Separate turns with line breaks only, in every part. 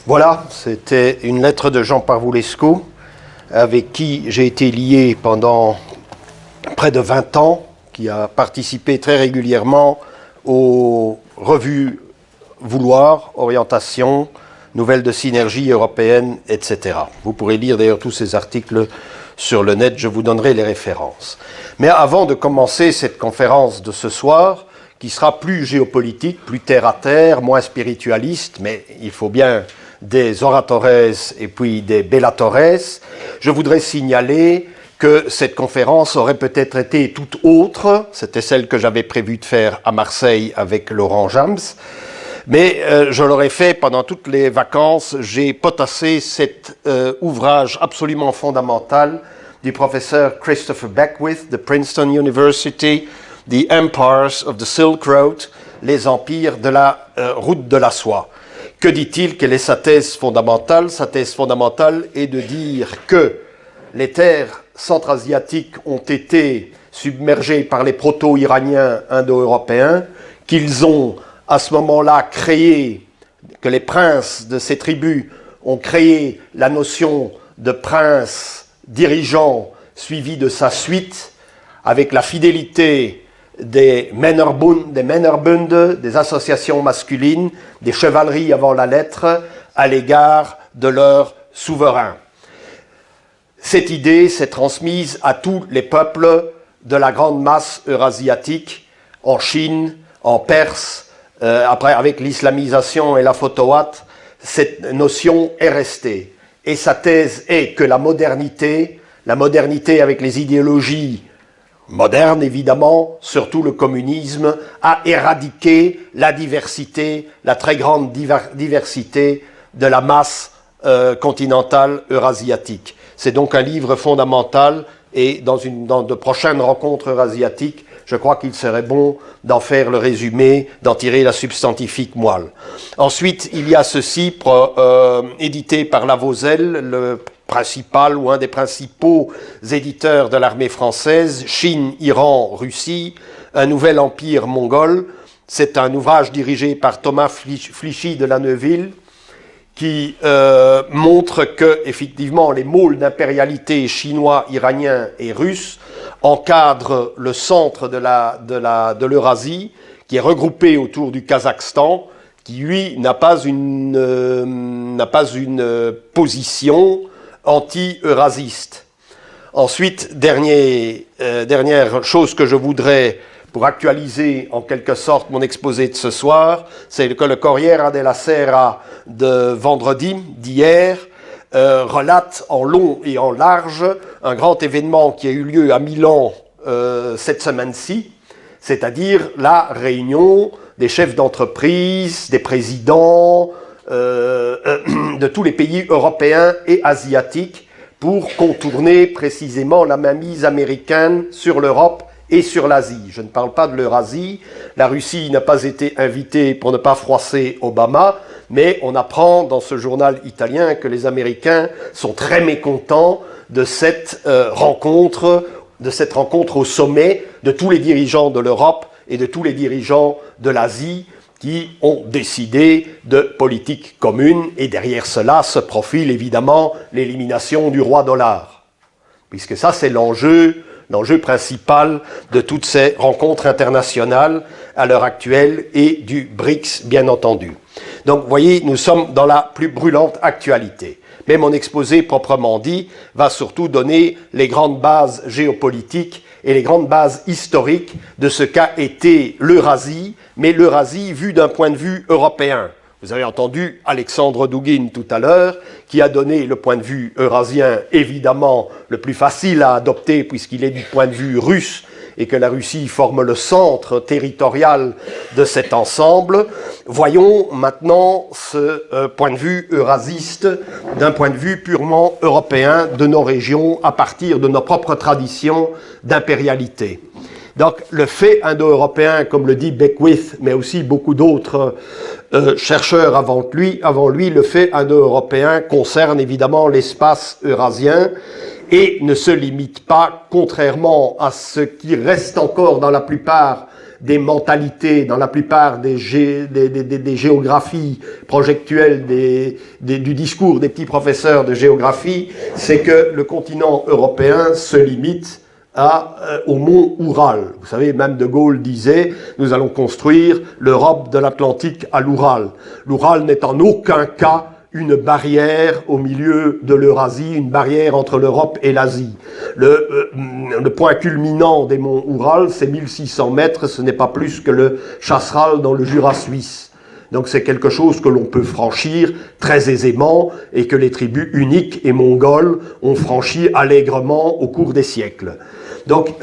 Voilà, c'était une lettre de Jean Parvulescu, avec qui j'ai été lié pendant près de 20 ans, qui a participé très régulièrement aux revues Vouloir, Orientation, Nouvelles de Synergie européenne, etc. Vous pourrez lire d'ailleurs tous ces articles sur le net, je vous donnerai les références. Mais avant de commencer cette conférence de ce soir, qui sera plus géopolitique, plus terre à terre, moins spiritualiste, mais il faut bien des oratores et puis des bellatores, je voudrais signaler que cette conférence aurait peut-être été toute autre, c'était celle que j'avais prévu de faire à Marseille avec Laurent Jams, mais je l'aurais fait pendant toutes les vacances. J'ai potassé cet ouvrage absolument fondamental du professeur Christopher Beckwith de Princeton University, The Empires of the Silk Road, les empires de la route de la soie. Que dit-il? Quelle est sa thèse fondamentale? Sa thèse fondamentale est de dire que les terres centra-asiatiques ont été submergées par les proto-iraniens indo-européens, qu'ils ont à ce moment-là créé, que les princes de ces tribus ont créé la notion de prince dirigeant suivi de sa suite, avec la fidélité des Männerbund, des associations masculines, des chevaleries avant la lettre, à l'égard de leurs souverains. Cette idée s'est transmise à tous les peuples de la grande masse eurasiatique, en Chine, en Perse, après avec l'islamisation et la photoate, cette notion est restée. Et sa thèse est que la modernité avec les idéologies moderne évidemment, surtout le communisme, a éradiqué la diversité, la très grande diversité de la masse continentale eurasiatique. C'est donc un livre fondamental et dans de prochaines rencontres eurasiatiques, je crois qu'il serait bon d'en faire le résumé, d'en tirer la substantifique moelle. Ensuite, il y a ceci, édité par Lavozelle, le principal ou un des principaux éditeurs de l'armée française, Chine, Iran, Russie, un nouvel empire mongol. C'est un ouvrage dirigé par Thomas Flichy de La Neuville qui montre que, effectivement, les môles d'impérialité chinois, iraniens et russes encadrent le centre de l'Eurasie, qui est regroupé autour du Kazakhstan, qui, lui, n'a pas une position anti-eurasiste. Ensuite, dernière chose que je voudrais, pour actualiser en quelque sorte mon exposé de ce soir, c'est que le Corriere della Sera de vendredi, d'hier, relate en long et en large un grand événement qui a eu lieu à Milan cette semaine-ci, c'est-à-dire la réunion des chefs d'entreprise, des présidents, de tous les pays européens et asiatiques pour contourner précisément la mainmise américaine sur l'Europe et sur l'Asie. Je ne parle pas de l'Eurasie. La Russie n'a pas été invitée pour ne pas froisser Obama, mais on apprend dans ce journal italien que les Américains sont très mécontents de cette rencontre au sommet de tous les dirigeants de l'Europe et de tous les dirigeants de l'Asie qui ont décidé de politique commune, et derrière cela se profile évidemment l'élimination du roi dollar. Puisque ça, c'est l'enjeu principal de toutes ces rencontres internationales à l'heure actuelle et du BRICS, bien entendu. Donc, vous voyez, nous sommes dans la plus brûlante actualité. Mais mon exposé, proprement dit, va surtout donner les grandes bases géopolitiques et les grandes bases historiques de ce qu'a été l'Eurasie, mais l'Eurasie vue d'un point de vue européen. Vous avez entendu Alexandre Douguine tout à l'heure, qui a donné le point de vue eurasien, évidemment le plus facile à adopter puisqu'il est du point de vue russe et que la Russie forme le centre territorial de cet ensemble. Voyons maintenant ce point de vue eurasiste d'un point de vue purement européen de nos régions à partir de nos propres traditions d'impérialité. Donc le fait indo-européen, comme le dit Beckwith, mais aussi beaucoup d'autres chercheurs avant lui, le fait indo-européen concerne évidemment l'espace eurasien et ne se limite pas, contrairement à ce qui reste encore dans la plupart des mentalités dans la plupart des géographies projectuelles du discours des petits professeurs de géographie, c'est que le continent européen se limite au mont Oural. Vous savez, même De Gaulle disait « Nous allons construire l'Europe de l'Atlantique à l'Oural ». L'Oural n'est en aucun cas une barrière au milieu de l'Eurasie, une barrière entre l'Europe et l'Asie. Le point culminant des monts Oural, c'est 1600 mètres, ce n'est pas plus que le Chasseral dans le Jura suisse. Donc c'est quelque chose que l'on peut franchir très aisément et que les tribus uniques et mongoles ont franchi allègrement au cours des siècles. Donc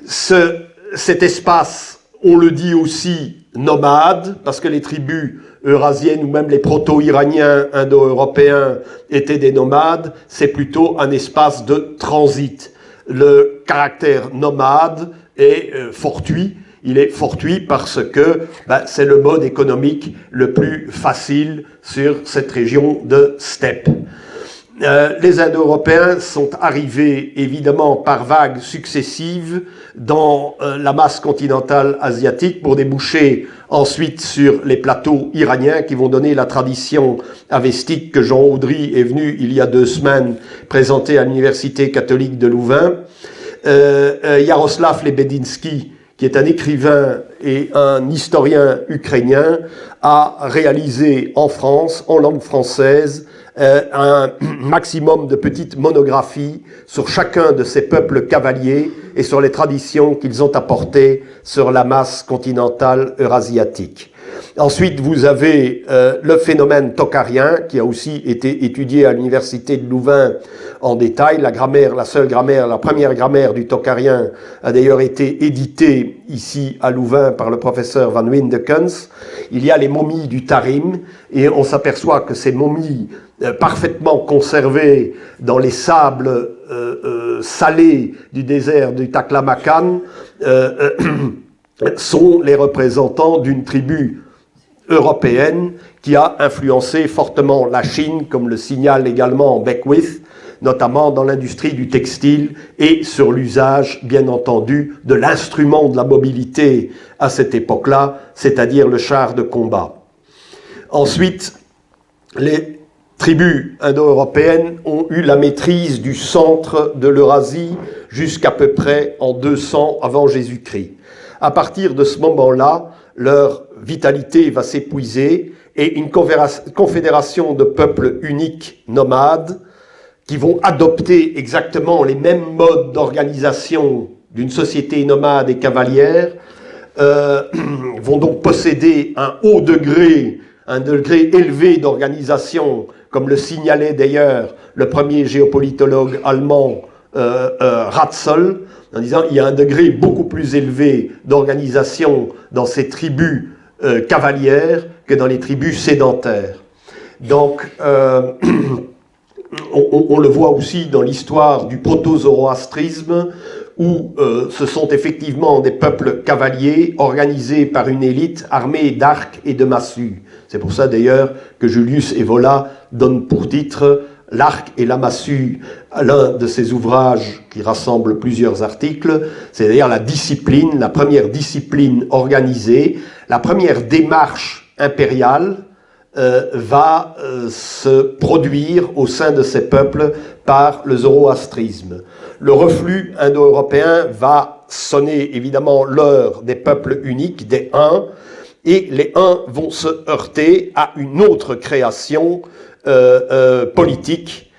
cet espace, on le dit aussi nomade, parce que les tribus eurasiennes ou même les proto-iraniens indo-européens étaient des nomades, c'est plutôt un espace de transit. Le caractère nomade est fortuit. Il est fortuit parce que c'est le mode économique le plus facile sur cette région de steppe. Les Indo-Européens sont arrivés évidemment par vagues successives dans la masse continentale asiatique pour déboucher ensuite sur les plateaux iraniens qui vont donner la tradition avestique que Jean Audry est venu il y a 2 semaines présenter à l'Université catholique de Louvain. Yaroslav Lebedinsky, qui est un écrivain et un historien ukrainien, a réalisé en France, en langue française, un maximum de petites monographies sur chacun de ces peuples cavaliers et sur les traditions qu'ils ont apportées sur la masse continentale eurasiatique. Ensuite, vous avez le phénomène tokarien, qui a aussi été étudié à l'université de Louvain en détail. La grammaire, la seule grammaire, la première grammaire du tokarien a d'ailleurs été éditée ici à Louvain par le professeur Van Windekens. Il y a les momies du Tarim, et on s'aperçoit que ces momies parfaitement conservées dans les sables salés du désert du Taklamakan sont les représentants d'une tribu européenne qui a influencé fortement la Chine, comme le signale également Beckwith, notamment dans l'industrie du textile et sur l'usage, bien entendu, de l'instrument de la mobilité à cette époque-là, c'est-à-dire le char de combat. Ensuite, les tribus indo-européennes ont eu la maîtrise du centre de l'Eurasie jusqu'à peu près en 200 avant Jésus-Christ. À partir de ce moment-là, leur vitalité va s'épuiser et une confédération de peuples uniques nomades qui vont adopter exactement les mêmes modes d'organisation d'une société nomade et cavalière vont donc posséder un degré élevé d'organisation, comme le signalait d'ailleurs le premier géopolitologue allemand Ratzel, en disant il y a un degré beaucoup plus élevé d'organisation dans ces tribus cavalières que dans les tribus sédentaires. Donc, on le voit aussi dans l'histoire du proto-zoroastrisme, où ce sont effectivement des peuples cavaliers organisés par une élite armée d'arcs et de massues. C'est pour ça d'ailleurs que Julius Evola donne pour titre L'arc et la massue à l'un de ses ouvrages qui rassemble plusieurs articles, c'est d'ailleurs la discipline, la première discipline organisée, la première démarche impériale va se produire au sein de ces peuples par le zoroastrisme. Le reflux indo-européen va sonner évidemment l'heure des peuples uniques, des Huns, et les Huns vont se heurter à une autre création politique,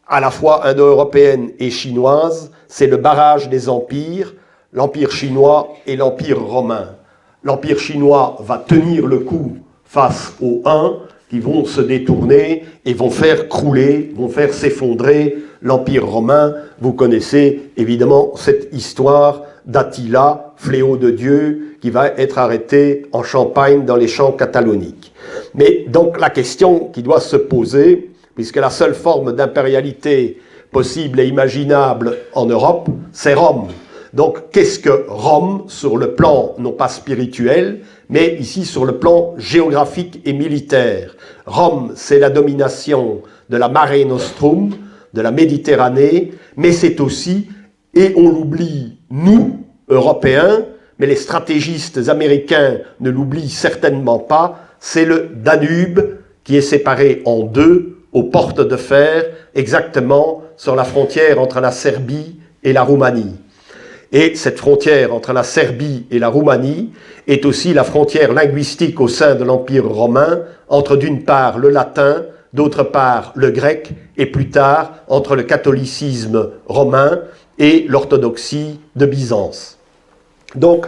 à la fois indo-européenne et chinoise, c'est le barrage des empires, l'empire chinois et l'empire romain. L'empire chinois va tenir le coup face aux Huns qui vont se détourner et vont faire crouler, vont faire s'effondrer l'empire romain. Vous connaissez évidemment cette histoire d'Attila, fléau de Dieu, qui va être arrêté en Champagne dans les champs cataloniques. Mais donc la question qui doit se poser, puisque la seule forme d'impérialité possible et imaginable en Europe, c'est Rome. Donc qu'est-ce que Rome sur le plan non pas spirituel, mais ici sur le plan géographique et militaire? Rome, c'est la domination de la Mare Nostrum, de la Méditerranée, mais c'est aussi, et on l'oublie, nous, Européens, mais les stratégistes américains ne l'oublient certainement pas, c'est le Danube qui est séparé en deux, aux portes de fer, exactement sur la frontière entre la Serbie et la Roumanie. Et cette frontière entre la Serbie et la Roumanie est aussi la frontière linguistique au sein de l'Empire romain entre d'une part le latin, d'autre part le grec, et plus tard entre le catholicisme romain et l'orthodoxie de Byzance. Donc,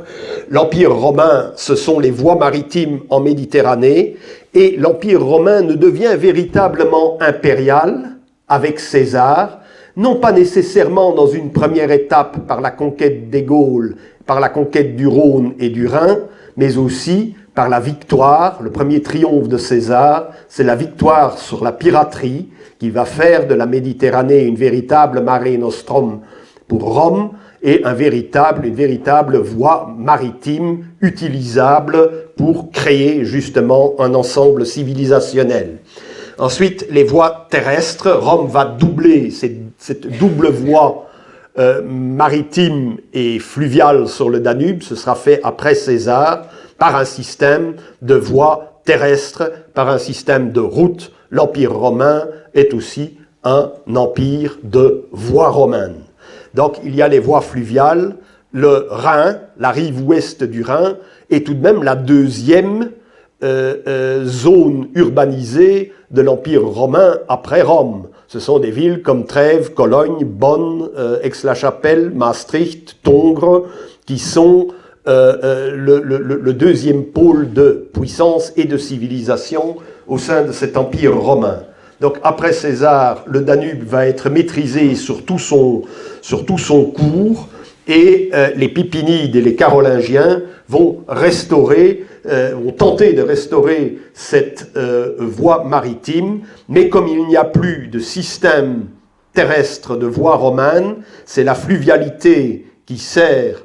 l'Empire romain, ce sont les voies maritimes en Méditerranée, et l'Empire romain ne devient véritablement impérial avec César, non pas nécessairement dans une première étape par la conquête des Gaules, par la conquête du Rhône et du Rhin, mais aussi par la victoire. Le premier triomphe de César, c'est la victoire sur la piraterie, qui va faire de la Méditerranée une véritable mare nostrum pour Rome, et une véritable voie maritime utilisable pour créer justement un ensemble civilisationnel. Ensuite, les voies terrestres. Rome va doubler cette double voie maritime et fluviale sur le Danube. Ce sera fait après César par un système de voies terrestres, par un système de routes. L'Empire romain est aussi un empire de voies romaines. Donc, il y a les voies fluviales. Le Rhin, la rive ouest du Rhin, est tout de même la deuxième zone urbanisée de l'Empire romain après Rome. Ce sont des villes comme Trèves, Cologne, Bonn, Aix-la-Chapelle, Maastricht, Tongres, qui sont le deuxième pôle de puissance et de civilisation au sein de cet Empire romain. Donc après César, le Danube va être maîtrisé sur tout son cours, et les Pipinides et les Carolingiens vont tenter de restaurer cette voie maritime, mais comme il n'y a plus de système terrestre de voie romane, c'est la fluvialité qui sert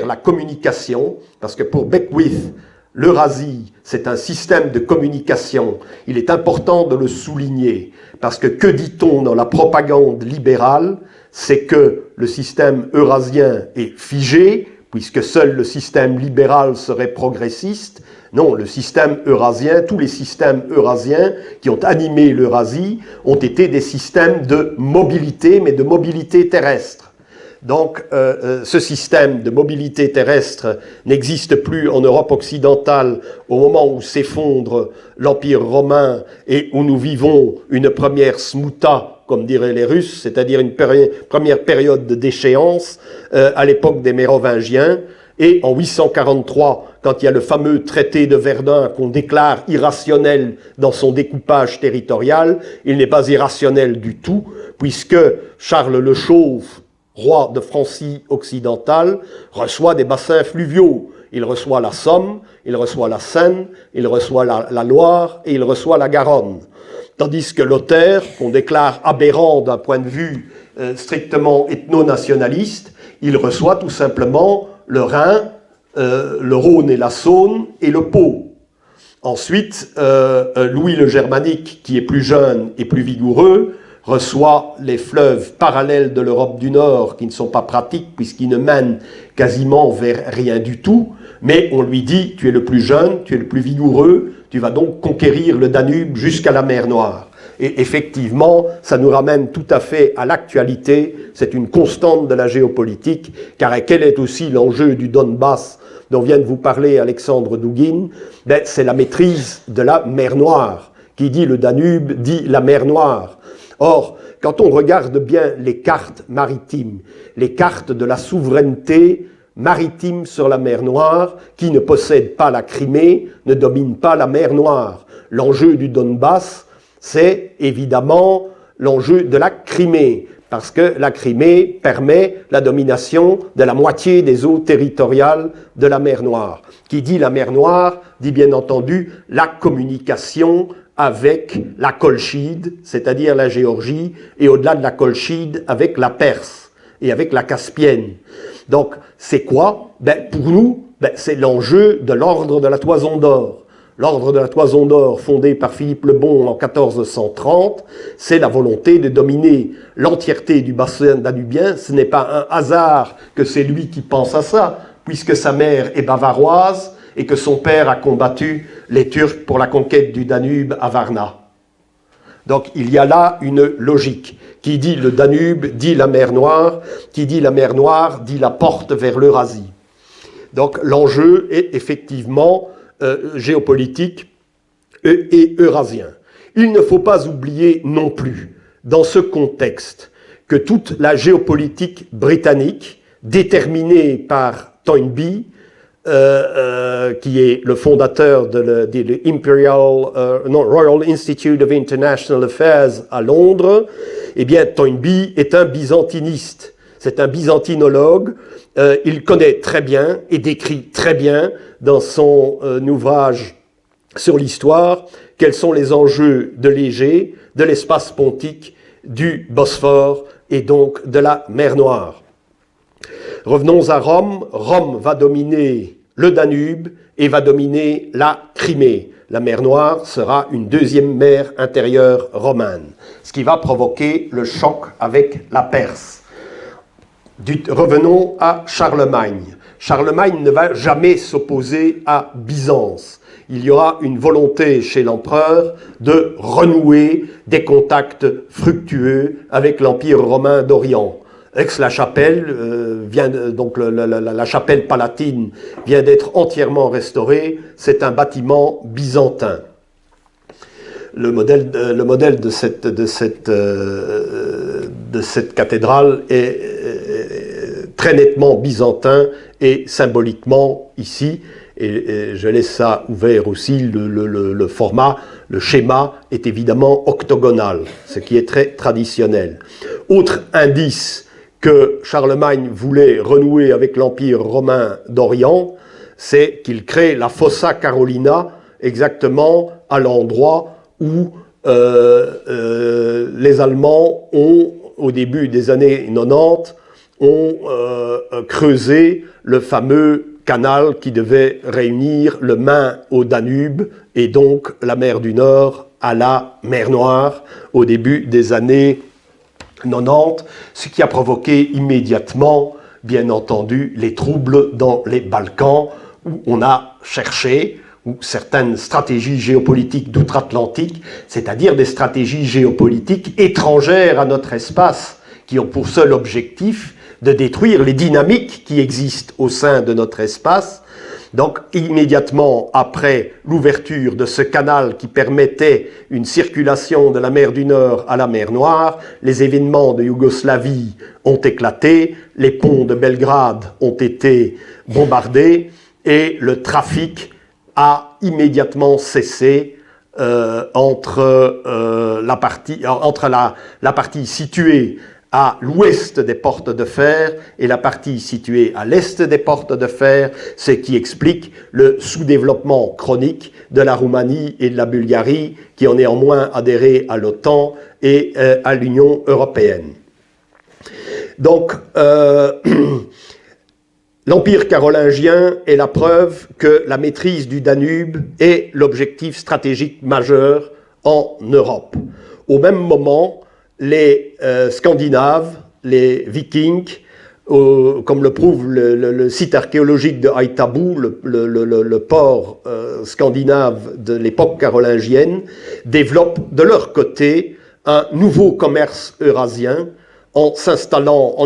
la communication, parce que pour Beckwith, l'Eurasie, c'est un système de communication. Il est important de le souligner, parce que dit-on dans la propagande libérale? C'est que le système eurasien est figé, puisque seul le système libéral serait progressiste. Non, le système eurasien, tous les systèmes eurasiens qui ont animé l'Eurasie ont été des systèmes de mobilité, mais de mobilité terrestre. Donc, ce système de mobilité terrestre n'existe plus en Europe occidentale au moment où s'effondre l'Empire romain et où nous vivons une première smouta, comme diraient les Russes, c'est-à-dire une première période de déchéance à l'époque des Mérovingiens. Et en 843, quand il y a le fameux traité de Verdun qu'on déclare irrationnel dans son découpage territorial, il n'est pas irrationnel du tout, puisque Charles le Chauve, roi de Francie occidentale, reçoit des bassins fluviaux. Il reçoit la Somme, il reçoit la Seine, il reçoit la Loire et il reçoit la Garonne. Tandis que Lothaire, qu'on déclare aberrant d'un point de vue strictement ethno-nationaliste, il reçoit tout simplement le Rhin, le Rhône et la Saône et le Pô. Ensuite, Louis le Germanique, qui est plus jeune et plus vigoureux, reçoit les fleuves parallèles de l'Europe du Nord, qui ne sont pas pratiques puisqu'ils ne mènent quasiment vers rien du tout, mais on lui dit, tu es le plus jeune, tu es le plus vigoureux, tu vas donc conquérir le Danube jusqu'à la mer Noire. Et effectivement, ça nous ramène tout à fait à l'actualité, c'est une constante de la géopolitique, car quel est aussi l'enjeu du Donbass dont vient de vous parler Alexandre Douguine? Ben, c'est la maîtrise de la mer Noire. Qui dit le Danube dit la mer Noire. Or, quand on regarde bien les cartes maritimes, les cartes de la souveraineté maritime sur la mer Noire, qui ne possède pas la Crimée, ne domine pas la mer Noire. L'enjeu du Donbass, c'est évidemment l'enjeu de la Crimée, parce que la Crimée permet la domination de la moitié des eaux territoriales de la mer Noire. Qui dit la mer Noire, dit bien entendu la communication avec la Colchide, c'est-à-dire la Géorgie, et au-delà de la Colchide, avec la Perse et avec la Caspienne. Donc, c'est quoi? Ben, pour nous, c'est l'enjeu de l'ordre de la Toison d'Or. L'ordre de la Toison d'Or, fondé par Philippe le Bon en 1430, c'est la volonté de dominer l'entièreté du bassin danubien. Ce n'est pas un hasard que c'est lui qui pense à ça, puisque sa mère est bavaroise et que son père a combattu les Turcs pour la conquête du Danube à Varna. Donc il y a là une logique. Qui dit le Danube dit la mer Noire, qui dit la mer Noire dit la porte vers l'Eurasie. Donc l'enjeu est effectivement géopolitique et eurasien. Il ne faut pas oublier non plus, dans ce contexte, que toute la géopolitique britannique, déterminée par Toynbee, qui est le fondateur de Royal Institute of International Affairs à Londres, eh bien Toynbee est un byzantiniste, c'est un byzantinologue. Il connaît très bien et décrit très bien dans son ouvrage sur l'histoire quels sont les enjeux de l'Égée, de l'espace pontique, du Bosphore et donc de la mer Noire. Revenons à Rome. Rome va dominer le Danube et va dominer la Crimée. La mer Noire sera une deuxième mer intérieure romane, ce qui va provoquer le choc avec la Perse. Revenons à Charlemagne. Charlemagne ne va jamais s'opposer à Byzance. Il y aura une volonté chez l'empereur de renouer des contacts fructueux avec l'Empire romain d'Orient. Aix-la-Chapelle, la chapelle palatine vient d'être entièrement restaurée. C'est un bâtiment byzantin. Le modèle de cette cathédrale est très nettement byzantin et symboliquement ici. Et je laisse ça ouvert aussi, le format, le schéma est évidemment octogonal, ce qui est très traditionnel. Autre indice que Charlemagne voulait renouer avec l'Empire romain d'Orient, c'est qu'il crée la Fossa Carolina exactement à l'endroit où les Allemands ont, au début des années 90, ont creusé le fameux canal qui devait réunir le Main au Danube et donc la mer du Nord à la mer Noire au début des années 90, ce qui a provoqué immédiatement, bien entendu, les troubles dans les Balkans où on a cherché, où certaines stratégies géopolitiques d'outre-Atlantique, c'est-à-dire des stratégies géopolitiques étrangères à notre espace, qui ont pour seul objectif de détruire les dynamiques qui existent au sein de notre espace. Donc, immédiatement après l'ouverture de ce canal qui permettait une circulation de la mer du Nord à la mer Noire, les événements de Yougoslavie ont éclaté, les ponts de Belgrade ont été bombardés et le trafic a immédiatement cessé entre la partie située à l'ouest des portes de fer et la partie située à l'est des portes de fer, ce qui explique le sous-développement chronique de la Roumanie et de la Bulgarie, qui ont néanmoins adhéré à l'OTAN et à l'Union européenne. Donc, l'Empire carolingien est la preuve que la maîtrise du Danube est l'objectif stratégique majeur en Europe. Au même moment, les Scandinaves, les Vikings, comme le prouve le site archéologique de Haithabu, le port scandinave de l'époque carolingienne, développent de leur côté un nouveau commerce eurasien en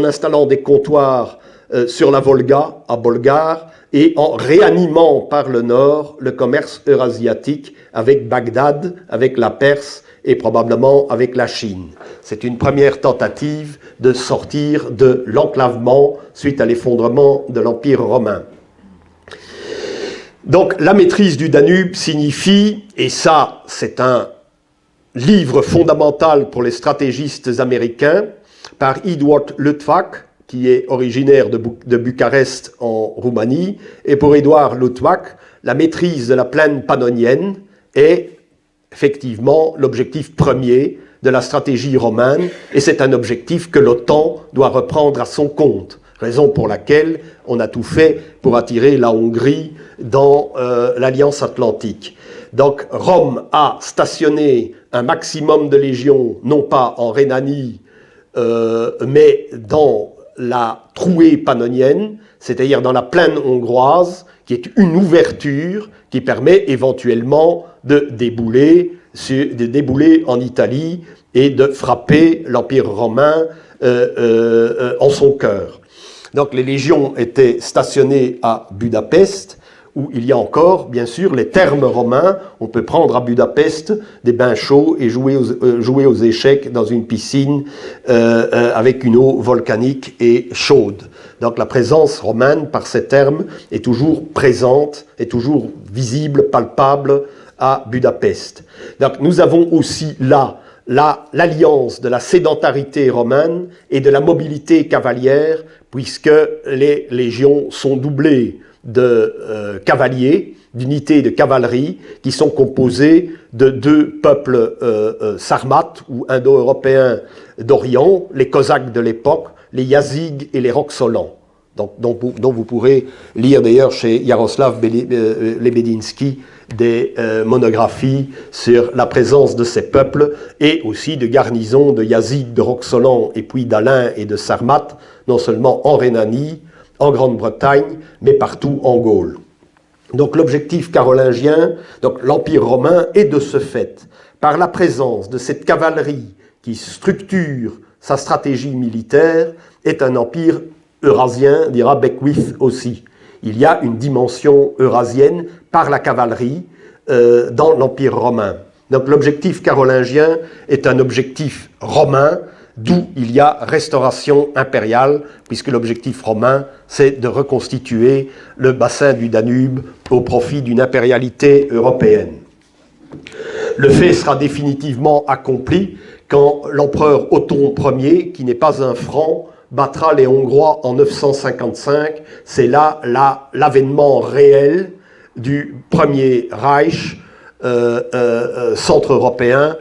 installant des comptoirs sur la Volga, à Bolgar, et en réanimant par le nord le commerce eurasiatique avec Bagdad, avec la Perse et probablement avec la Chine. C'est une première tentative de sortir de l'enclavement suite à l'effondrement de l'Empire romain. Donc la maîtrise du Danube signifie, et ça c'est un livre fondamental pour les stratégistes américains, par Edward Luttwak, qui est originaire de Bucarest en Roumanie, et pour Edward Luttwak, la maîtrise de la plaine pannonienne est effectivement l'objectif premier de la stratégie romaine, et c'est un objectif que l'OTAN doit reprendre à son compte, raison pour laquelle on a tout fait pour attirer la Hongrie dans l'Alliance Atlantique. Donc Rome a stationné un maximum de légions, non pas en Rhénanie, mais dans la trouée pannonienne, c'est-à-dire dans la plaine hongroise, qui est une ouverture qui permet éventuellement de débouler en Italie et de frapper l'Empire romain en son cœur. Donc les légions étaient stationnées à Budapest, où il y a encore, bien sûr, les thermes romains. On peut prendre à Budapest des bains chauds et jouer aux échecs dans une piscine avec une eau volcanique et chaude. Donc la présence romaine, par ces termes, est toujours présente, est toujours visible, palpable à Budapest. Donc nous avons aussi là l'alliance de la sédentarité romaine et de la mobilité cavalière, puisque les légions sont doublées de cavaliers, d'unités de cavalerie, qui sont composées de deux peuples sarmates ou indo-européens d'Orient, les Cosaques de l'époque, les Yazyges et les Roxolans, dont vous pourrez lire d'ailleurs chez Jaroslav Lebedinsky des monographies sur la présence de ces peuples et aussi de garnisons de Yazyges, de Roxolans et puis d'Alains et de Sarmates, non seulement en Rhénanie, en Grande-Bretagne, mais partout en Gaule. Donc l'objectif carolingien, donc l'Empire romain, est de ce fait, par la présence de cette cavalerie qui structure sa stratégie militaire, est un empire eurasien, dira Beckwith aussi. Il y a une dimension eurasienne par la cavalerie dans l'Empire romain. Donc l'objectif carolingien est un objectif romain, d'où il y a restauration impériale, puisque l'objectif romain, c'est de reconstituer le bassin du Danube au profit d'une impérialité européenne. Le fait sera définitivement accompli quand l'empereur Othon Ier, qui n'est pas un franc, battra les Hongrois en 955. C'est là l'avènement réel du premier Reich centre-européen,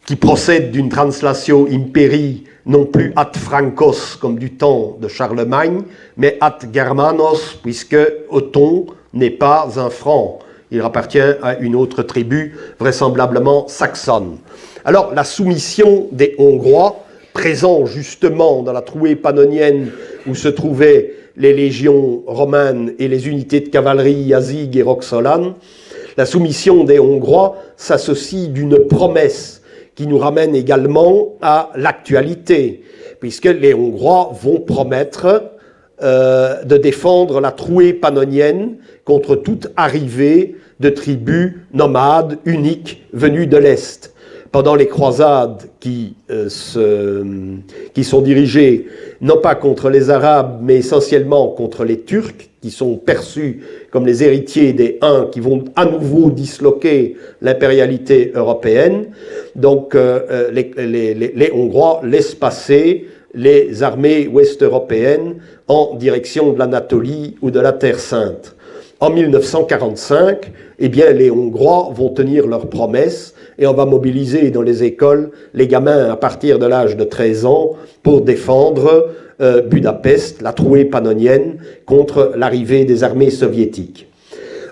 qui procède d'une translatio imperii, non plus ad Francos comme du temps de Charlemagne, mais ad Germanos, puisque Othon n'est pas un franc. Il appartient à une autre tribu, vraisemblablement saxonne. Alors, la soumission des Hongrois, présents justement dans la trouée pannonienne où se trouvaient les légions romaines et les unités de cavalerie Yazyges et Roxolanes, la soumission des Hongrois s'associe d'une promesse qui nous ramène également à l'actualité, puisque les Hongrois vont promettre de défendre la trouée pannonienne contre toute arrivée de tribus nomades uniques venues de l'Est. Pendant les croisades qui sont dirigées non pas contre les Arabes, mais essentiellement contre les Turcs, qui sont perçus comme les héritiers des Huns, qui vont à nouveau disloquer l'impérialité européenne. Donc les Hongrois laissent passer les armées ouest-européennes en direction de l'Anatolie ou de la Terre Sainte. En 1945, eh bien, les Hongrois vont tenir leurs promesses et on va mobiliser dans les écoles les gamins à partir de l'âge de 13 ans pour défendre Budapest, la trouée pannonienne, contre l'arrivée des armées soviétiques.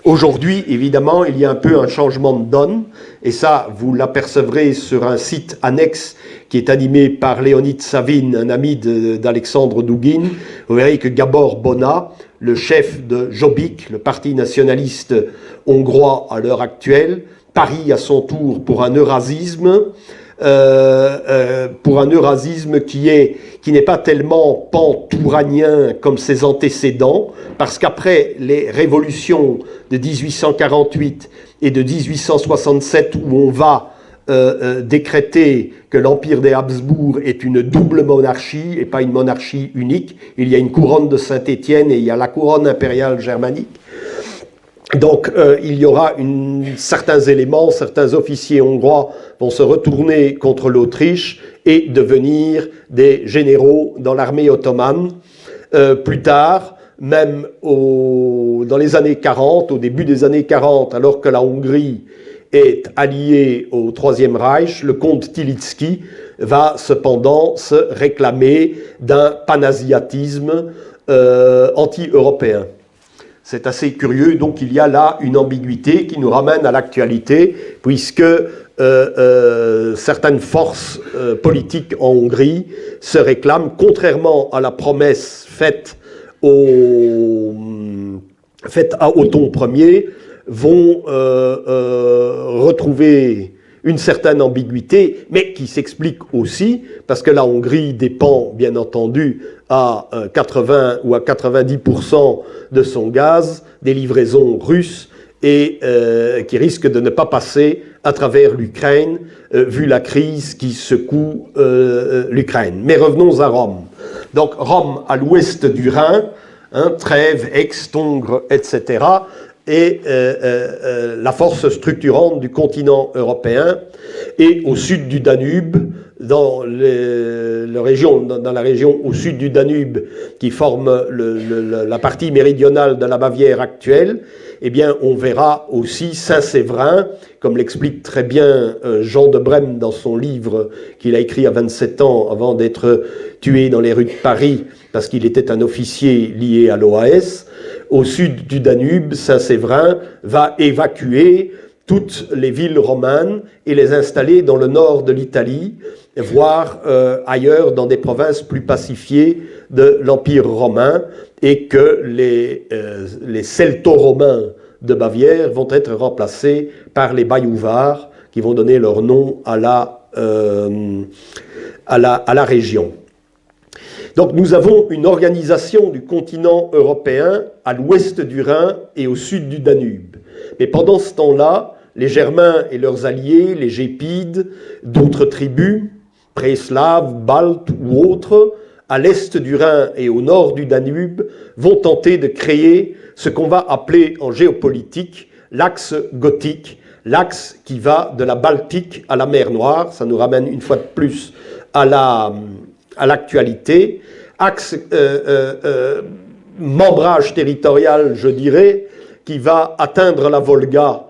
Aujourd'hui, évidemment, il y a un peu un changement de donne, et ça, vous l'apercevrez sur un site annexe qui est animé par Leonid Savin, un ami d'Alexandre Douguine. Vous verrez que Gabor Bona, le chef de Jobbik, le parti nationaliste hongrois à l'heure actuelle, parie à son tour pour un eurasisme qui n'est pas tellement pan-touranien comme ses antécédents, parce qu'après les révolutions de 1848 et de 1867, où on va décréter que l'Empire des Habsbourg est une double monarchie et pas une monarchie unique, il y a une couronne de Saint-Étienne et il y a la couronne impériale germanique. Donc il y aura certains éléments, certains officiers hongrois vont se retourner contre l'Autriche et devenir des généraux dans l'armée ottomane. Plus tard, même dans les années 40, au début des années 40, alors que la Hongrie est alliée au Troisième Reich, le comte Tilitsky va cependant se réclamer d'un panasiatisme anti-européen. C'est assez curieux, donc il y a là une ambiguïté qui nous ramène à l'actualité, puisque certaines forces politiques en Hongrie se réclament, contrairement à la promesse faite faites à Othon Ier vont retrouver une certaine ambiguïté, mais qui s'explique aussi parce que la Hongrie dépend, bien entendu, à 80 ou à 90% de son gaz des livraisons russes et qui risque de ne pas passer à travers l'Ukraine, vu la crise qui secoue l'Ukraine. Mais revenons à Rome. Donc Rome, à l'ouest du Rhin, Trèves, Aix, Tongres, etc., et la force structurante du continent européen, et au sud du Danube, dans la région au sud du Danube qui forme la partie méridionale de la Bavière actuelle, eh bien, on verra aussi Saint-Séverin, comme l'explique très bien Jean de Brême dans son livre qu'il a écrit à 27 ans avant d'être tué dans les rues de Paris parce qu'il était un officier lié à l'OAS. Au sud du Danube, Saint-Séverin va évacuer toutes les villes romanes et les installer dans le nord de l'Italie, voire ailleurs dans des provinces plus pacifiées de l'Empire romain, et que les celto-romains de Bavière vont être remplacés par les Bajuwars, qui vont donner leur nom à la région. Donc nous avons une organisation du continent européen à l'ouest du Rhin et au sud du Danube. Mais pendant ce temps-là, les Germains et leurs alliés, les Gépides, d'autres tribus, préslaves, baltes ou autres, à l'est du Rhin et au nord du Danube, vont tenter de créer ce qu'on va appeler en géopolitique l'axe gothique, l'axe qui va de la Baltique à la mer Noire. Ça nous ramène une fois de plus à l'actualité. Axe membrage territorial, je dirais, qui va atteindre la Volga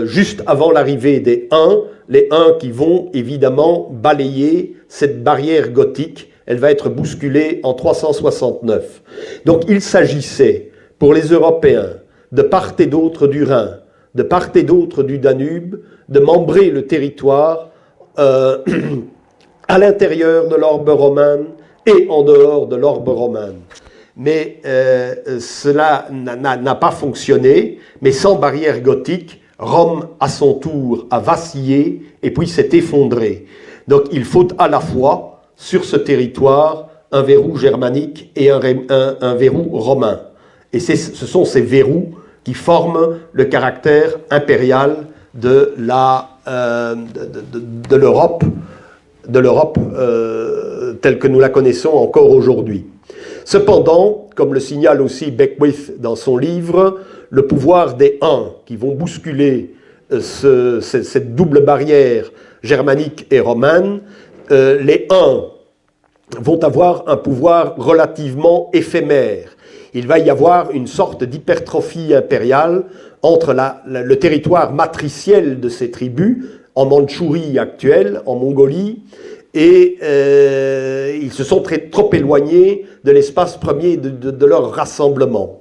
juste avant l'arrivée des Huns, les Huns qui vont évidemment balayer cette barrière gothique. Elle va être bousculée en 369. Donc il s'agissait pour les Européens, de part et d'autre du Rhin, de part et d'autre du Danube, de membrer le territoire à l'intérieur de l'orbe romane et en dehors de l'orbe romane. Mais cela n'a pas fonctionné, mais sans barrière gothique, Rome, à son tour, a vacillé et puis s'est effondrée. Donc il faut à la fois, sur ce territoire, un verrou germanique et un verrou romain. Et ce sont ces verrous qui forment le caractère impérial de l'Europe, telle que nous la connaissons encore aujourd'hui. Cependant, comme le signale aussi Beckwith dans son livre, le pouvoir des Huns qui vont bousculer cette double barrière germanique et romane, les Huns vont avoir un pouvoir relativement éphémère. Il va y avoir une sorte d'hypertrophie impériale entre le territoire matriciel de ces tribus, en Mandchourie actuelle, en Mongolie, et ils se sont trop éloignés de l'espace premier de leur rassemblement.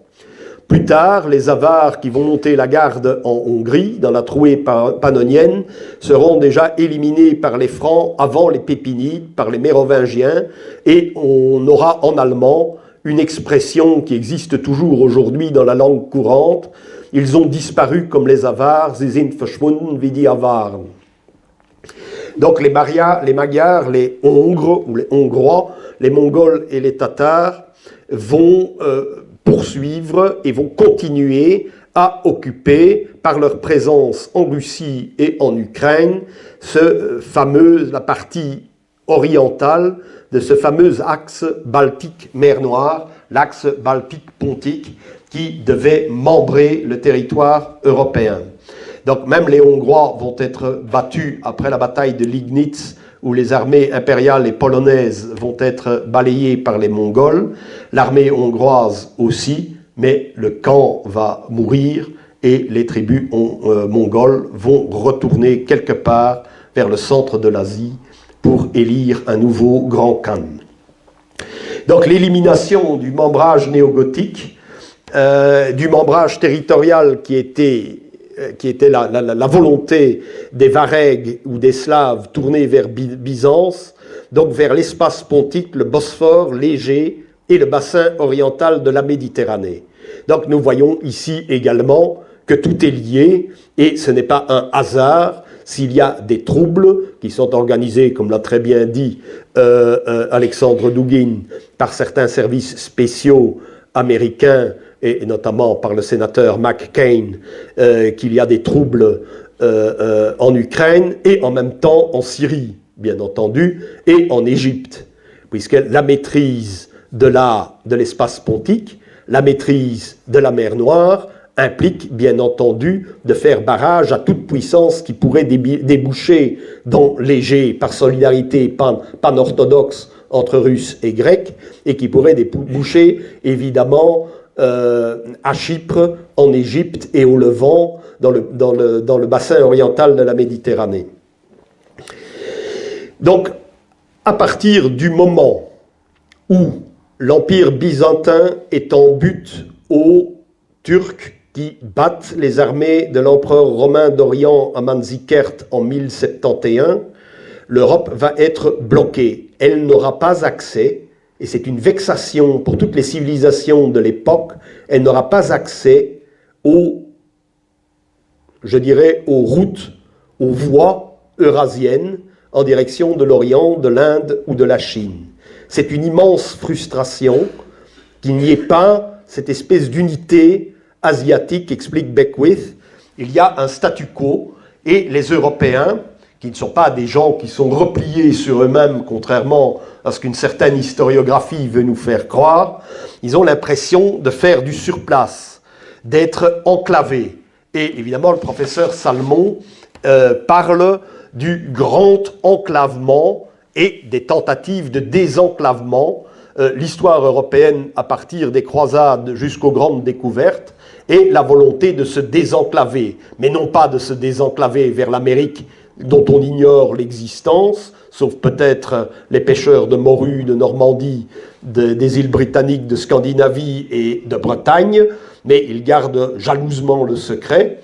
Plus tard, les Avars qui vont monter la garde en Hongrie, dans la trouée pannonienne, seront déjà éliminés par les Francs avant les Pépinides, par les Mérovingiens, et on aura en allemand une expression qui existe toujours aujourd'hui dans la langue courante. Ils ont disparu comme les Avars, sie sind verschwunden wie die Awaren. Donc les Magyars, les Hongres ou les Hongrois, les Mongols et les Tatars vont poursuivre et vont continuer à occuper, par leur présence en Russie et en Ukraine, la partie orientale de ce fameux axe Baltique-Mer Noire, l'axe Baltique-Pontique, qui devait membrer le territoire européen. Donc même les Hongrois vont être battus après la bataille de Liegnitz, où les armées impériales et polonaises vont être balayées par les Mongols, l'armée hongroise aussi, mais le camp va mourir et les tribus mongoles vont retourner quelque part vers le centre de l'Asie pour élire un nouveau grand khan. Donc l'élimination du membrage néogothique, du membrage territorial qui était la volonté des Varegs ou des Slaves tournés vers Byzance, donc vers l'espace pontique, le Bosphore, l'Égée, et le bassin oriental de la Méditerranée. Donc nous voyons ici également que tout est lié et ce n'est pas un hasard s'il y a des troubles qui sont organisés, comme l'a très bien dit Alexandre Dugin, par certains services spéciaux américains et notamment par le sénateur McCain, qu'il y a des troubles en Ukraine et en même temps en Syrie, bien entendu, et en Égypte, puisque la maîtrise de l'espace pontique, la maîtrise de la mer Noire implique bien entendu de faire barrage à toute puissance qui pourrait déboucher dans l'Égée par solidarité pan-orthodoxe entre Russes et Grecs et qui pourrait déboucher évidemment à Chypre, en Égypte et au Levant dans le bassin oriental de la Méditerranée. Donc, à partir du moment où l'Empire byzantin est en butte aux Turcs qui battent les armées de l'empereur romain d'Orient à Manzikert en 1071, l'Europe va être bloquée. Elle n'aura pas accès, et c'est une vexation pour toutes les civilisations de l'époque, elle n'aura pas accès aux routes, aux voies eurasiennes en direction de l'Orient, de l'Inde ou de la Chine. C'est une immense frustration qu'il n'y ait pas cette espèce d'unité asiatique, explique Beckwith. Il y a un statu quo et les Européens, qui ne sont pas des gens qui sont repliés sur eux-mêmes, contrairement à ce qu'une certaine historiographie veut nous faire croire, ils ont l'impression de faire du surplace, d'être enclavés. Et évidemment, le professeur Salmon parle du grand enclavement et des tentatives de désenclavement, l'histoire européenne à partir des croisades jusqu'aux grandes découvertes, et la volonté de se désenclaver, mais non pas de se désenclaver vers l'Amérique dont on ignore l'existence, sauf peut-être les pêcheurs de morues de Normandie, des îles britanniques, de Scandinavie et de Bretagne, mais ils gardent jalousement le secret.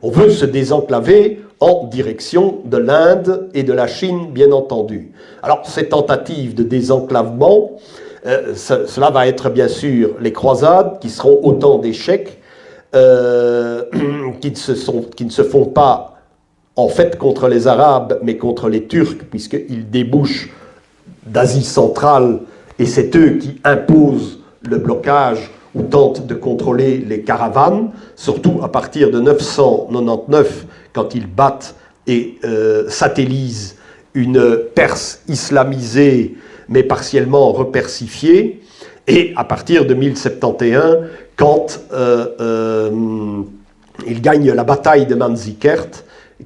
On veut se désenclaver en direction de l'Inde et de la Chine, bien entendu. Alors, ces tentatives de désenclavement, cela va être bien sûr les croisades, qui seront autant d'échecs, qui ne se font pas en fait contre les Arabes, mais contre les Turcs, puisqu'ils débouchent d'Asie centrale, et c'est eux qui imposent le blocage ou tentent de contrôler les caravanes, surtout à partir de 999, quand ils battent et satellisent une Perse islamisée, mais partiellement repersifiée, et à partir de 1071, quand ils gagnent la bataille de Manzikert,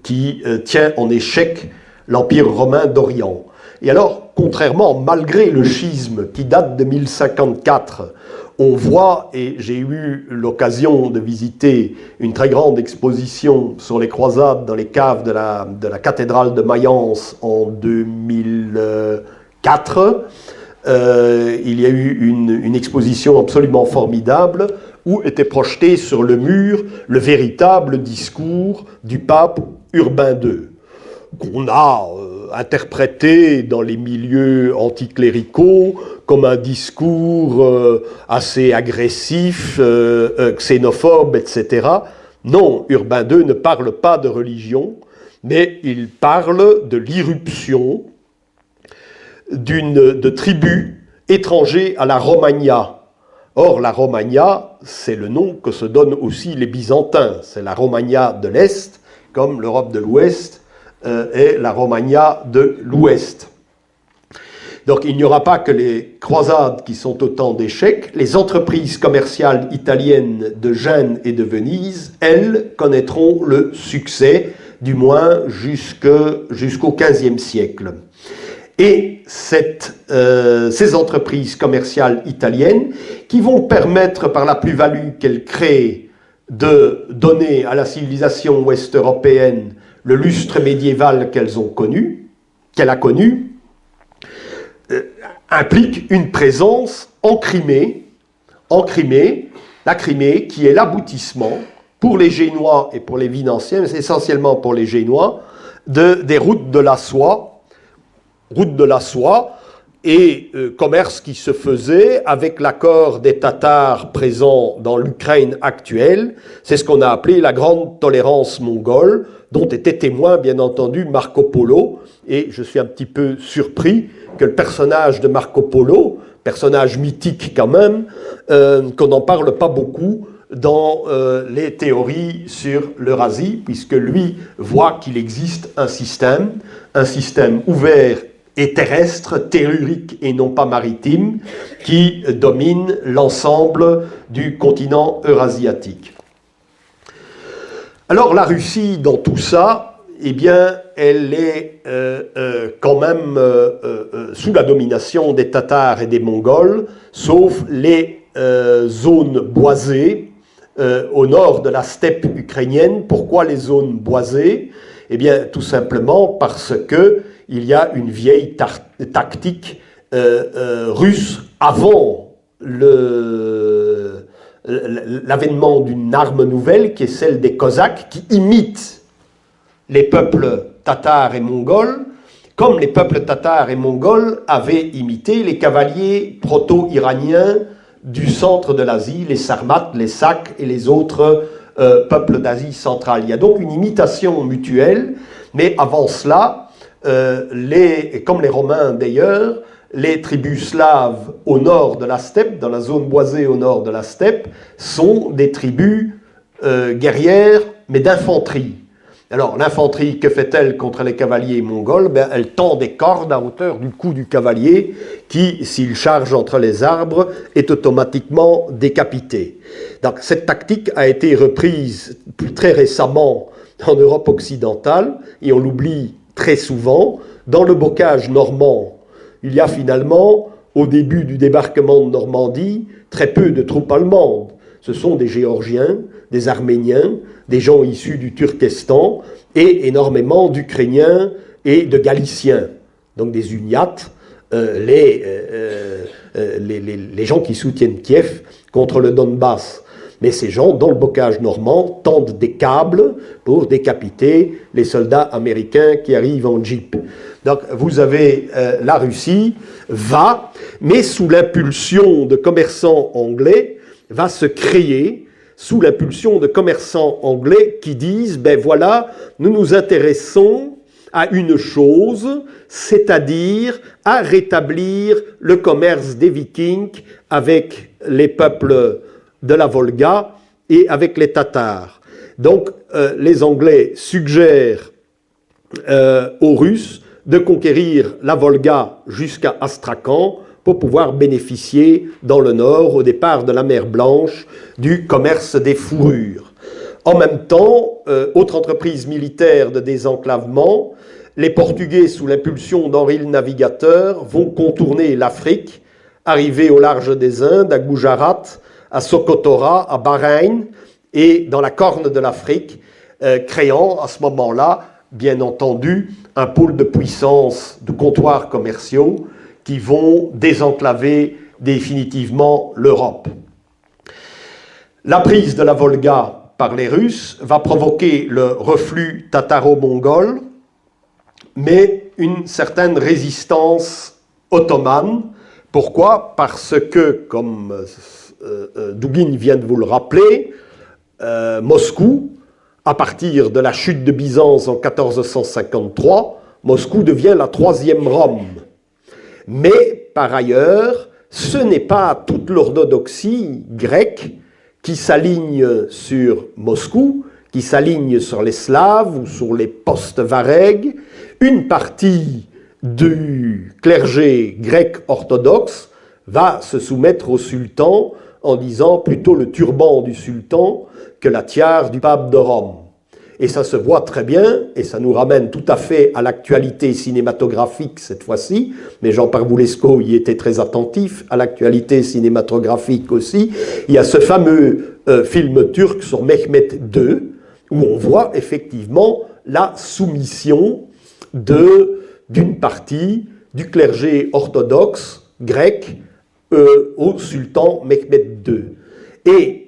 qui tient en échec l'Empire romain d'Orient. Et alors, contrairement, malgré le schisme qui date de 1054, on voit, et j'ai eu l'occasion de visiter une très grande exposition sur les croisades dans les caves de la cathédrale de Mayence en 2004, il y a eu une exposition absolument formidable où était projeté sur le mur le véritable discours du pape Urbain II, qu'on a interprété dans les milieux anticléricaux comme un discours assez agressif, xénophobe, etc. Non, Urbain II ne parle pas de religion, mais il parle de l'irruption de tribus étrangers à la Romagna. Or, la Romagna, c'est le nom que se donnent aussi les Byzantins. C'est la Romagna de l'Est, comme l'Europe de l'Ouest est la Romagna de l'Ouest. Donc, il n'y aura pas que les croisades qui sont autant d'échecs. Les entreprises commerciales italiennes de Gênes et de Venise, elles, connaîtront le succès, du moins jusqu'au XVe siècle. Et ces entreprises commerciales italiennes qui vont permettre, par la plus-value qu'elles créent, de donner à la civilisation ouest-européenne le lustre médiéval qu'elle a connu, implique une présence en Crimée, la Crimée qui est l'aboutissement pour les Génois et pour les Vinenciens, mais essentiellement pour les Génois, des routes de la soie, et commerce qui se faisait avec l'accord des Tatars présents dans l'Ukraine actuelle. C'est ce qu'on a appelé la grande tolérance mongole, dont était témoin bien entendu Marco Polo, et je suis un petit peu surpris que le personnage de Marco Polo, personnage mythique quand même, qu'on n'en parle pas beaucoup dans les théories sur l'Eurasie, puisque lui voit qu'il existe un système ouvert et terrestre, tellurique et non pas maritime, qui domine l'ensemble du continent eurasiatique. Alors la Russie, dans tout ça, eh bien, elle est quand même sous la domination des Tatars et des Mongols, sauf les zones boisées au nord de la steppe ukrainienne. Pourquoi les zones boisées? Eh bien, tout simplement parce que il y a une vieille tactique russe avant l'avènement d'une arme nouvelle qui est celle des Cosaques, qui imitent les peuples tatars et mongols, comme les peuples tatars et mongols avaient imité les cavaliers proto-iraniens du centre de l'Asie, les Sarmates, les Sacs et les autres peuples d'Asie centrale. Il y a donc une imitation mutuelle, mais avant cela, comme les Romains d'ailleurs, les tribus slaves au nord de la steppe, dans la zone boisée au nord de la steppe, sont des tribus guerrières, mais d'infanterie. Alors, l'infanterie, que fait-elle contre les cavaliers mongols? Ben, elle tend des cordes à hauteur du cou du cavalier, qui, s'il charge entre les arbres, est automatiquement décapité. Donc, cette tactique a été reprise très récemment en Europe occidentale, et on l'oublie très souvent. Dans le bocage normand, il y a finalement, au début du débarquement de Normandie, très peu de troupes allemandes. Ce sont des Géorgiens, des Arméniens, des gens issus du Turkestan et énormément d'Ukrainiens et de Galiciens, donc des Uniates, les gens qui soutiennent Kiev contre le Donbass. Mais ces gens, dans le bocage normand, tendent des câbles pour décapiter les soldats américains qui arrivent en jeep. Donc vous avez la Russie va, mais sous l'impulsion de commerçants anglais, va se créer sous l'impulsion de commerçants anglais qui disent, ben voilà, nous nous intéressons à une chose, c'est-à-dire à rétablir le commerce des Vikings avec les peuples de la Volga et avec les Tatars. Donc les Anglais suggèrent aux Russes de conquérir la Volga jusqu'à Astrakhan pour pouvoir bénéficier dans le nord, au départ de la mer Blanche, du commerce des fourrures. En même temps, autre entreprise militaire de désenclavement, les Portugais, sous l'impulsion d'Henri le Navigateur, vont contourner l'Afrique, arriver au large des Indes, à Gujarat, à Socotora, à Bahreïn et dans la corne de l'Afrique, créant à ce moment-là, bien entendu, un pôle de puissance de comptoirs commerciaux qui vont désenclaver définitivement l'Europe. La prise de la Volga par les Russes va provoquer le reflux tataro-mongol, mais une certaine résistance ottomane. Pourquoi? Parce que, comme Douguin vient de vous le rappeler, Moscou, à partir de la chute de Byzance en 1453, Moscou devient la troisième Rome. Mais, par ailleurs, ce n'est pas toute l'orthodoxie grecque qui s'aligne sur Moscou, qui s'aligne sur les Slaves ou sur les post-Varègues. Une partie du clergé grec orthodoxe va se soumettre au sultan en disant plutôt le turban du sultan que la tiare du pape de Rome. Et ça se voit très bien, et ça nous ramène tout à fait à l'actualité cinématographique cette fois-ci, mais Jean Parvulescu y était très attentif, à l'actualité cinématographique aussi. Il y a ce fameux film turc sur Mehmet II, où on voit effectivement la soumission d'une partie du clergé orthodoxe grec au sultan Mehmet II. Et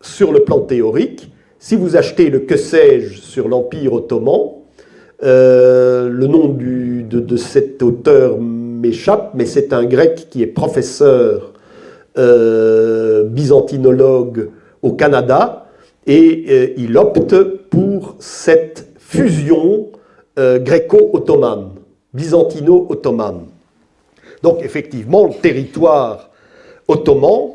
sur le plan théorique, si vous achetez le Que sais-je sur l'Empire ottoman, le nom de cet auteur m'échappe, mais c'est un grec qui est professeur byzantinologue au Canada, et il opte pour cette fusion gréco-ottomane, byzantino-ottomane. Donc effectivement, le territoire ottoman,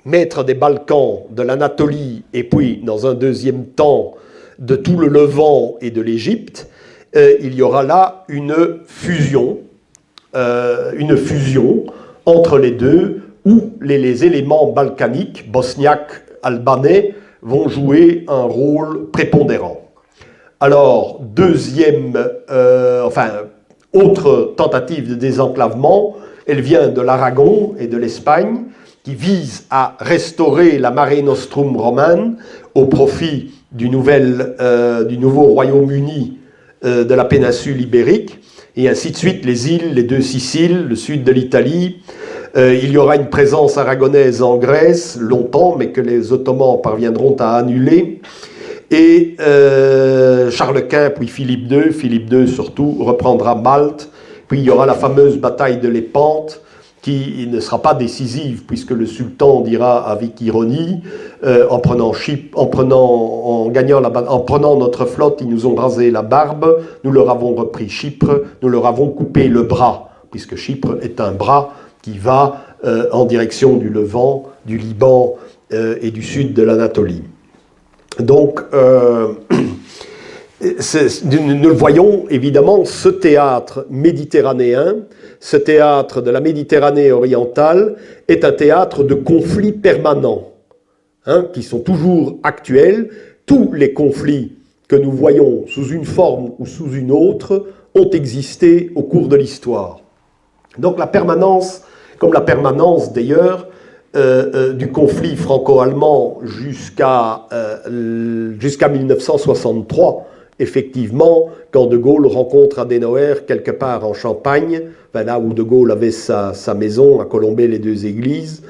maître des Balkans, de l'Anatolie, et puis dans un deuxième temps de tout le Levant et de l'Égypte, il y aura là une fusion entre les deux, où les éléments balkaniques, bosniaques, albanais, vont jouer un rôle prépondérant. Alors, autre tentative de désenclavement, elle vient de l'Aragon et de l'Espagne, qui vise à restaurer la Mare Nostrum romane au profit du nouveau Royaume-Uni de la péninsule ibérique, et ainsi de suite, les îles, les deux Siciles, le sud de l'Italie. Il y aura une présence aragonaise en Grèce, longtemps, mais que les Ottomans parviendront à annuler. Et Charles Quint, puis Philippe II surtout, reprendra Malte. Puis il y aura la fameuse bataille de Lépante, qui ne sera pas décisive, puisque le sultan dira avec ironie, en prenant notre flotte, ils nous ont rasé la barbe, nous leur avons repris Chypre, nous leur avons coupé le bras, puisque Chypre est un bras qui va en direction du Levant, du Liban et du sud de l'Anatolie. Donc, nous le voyons évidemment, ce théâtre méditerranéen, ce théâtre de la Méditerranée orientale, est un théâtre de conflits permanents, qui sont toujours actuels. Tous les conflits que nous voyons sous une forme ou sous une autre ont existé au cours de l'histoire. Donc la permanence, comme la permanence d'ailleurs, du conflit franco-allemand jusqu'à 1963, effectivement, quand De Gaulle rencontre Adenauer quelque part en Champagne, là où De Gaulle avait sa maison à Colombey-les-Deux-Églises,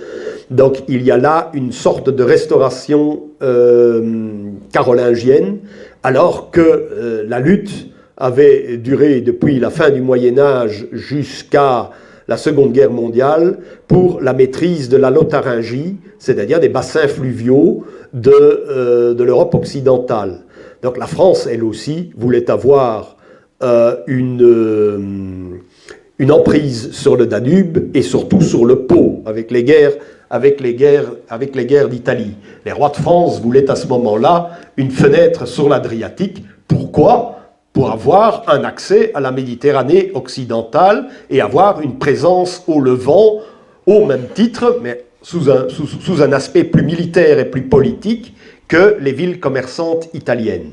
donc il y a là une sorte de restauration carolingienne, alors que la lutte avait duré depuis la fin du Moyen-Âge jusqu'à la Seconde Guerre mondiale pour la maîtrise de la Lotharingie, c'est-à-dire des bassins fluviaux de l'Europe occidentale. Donc la France, elle aussi, voulait avoir une emprise sur le Danube et surtout sur le Pô, avec les guerres d'Italie. Les rois de France voulaient à ce moment-là une fenêtre sur l'Adriatique. Pourquoi ? Pour avoir un accès à la Méditerranée occidentale et avoir une présence au Levant au même titre, mais sous un aspect plus militaire et plus politique que les villes commerçantes italiennes.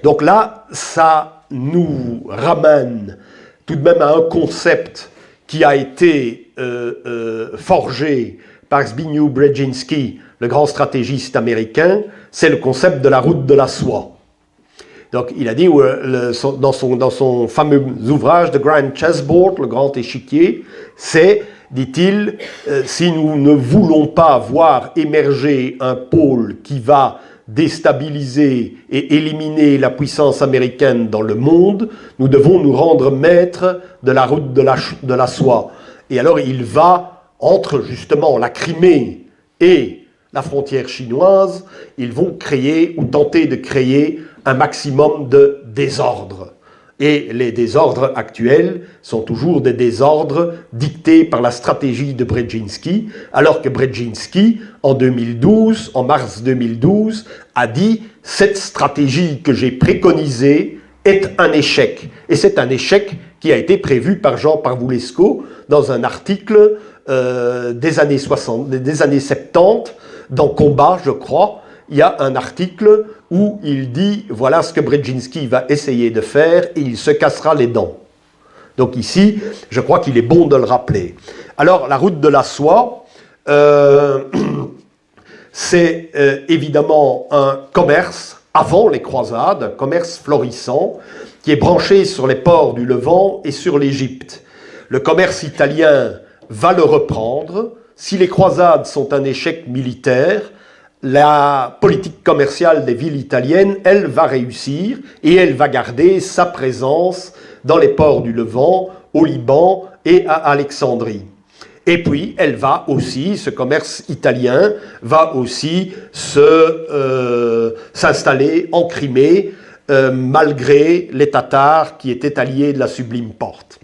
Donc là, ça nous ramène tout de même à un concept qui a été forgé par Zbigniew Brzezinski, le grand stratégiste américain, c'est le concept de la route de la soie. Donc il a dit dans son fameux ouvrage The Grand Chessboard, le grand échiquier, c'est, dit-il, si nous ne voulons pas voir émerger un pôle qui va déstabiliser et éliminer la puissance américaine dans le monde, nous devons nous rendre maîtres de la route de la soie. Et alors il va, entre justement la Crimée et la frontière chinoise, ils vont créer ou tenter de créer un maximum de désordre. Et les désordres actuels sont toujours des désordres dictés par la stratégie de Brzezinski, alors que Brzezinski, en mars 2012, a dit « Cette stratégie que j'ai préconisée est un échec ». Et c'est un échec qui a été prévu par Jean Parvulescu dans un article des années 70, dans Combat, je crois. Il y a un article où il dit « Voilà ce que Brzezinski va essayer de faire et il se cassera les dents ». Donc ici, je crois qu'il est bon de le rappeler. Alors, la route de la soie, c'est évidemment un commerce, avant les croisades, un commerce florissant, qui est branché sur les ports du Levant et sur l'Égypte. Le commerce italien va le reprendre. Si les croisades sont un échec militaire, la politique commerciale des villes italiennes, elle va réussir et elle va garder sa présence dans les ports du Levant, au Liban et à Alexandrie. Et puis, elle va aussi, ce commerce italien va aussi s'installer en Crimée, malgré les Tatars qui étaient alliés de la Sublime Porte.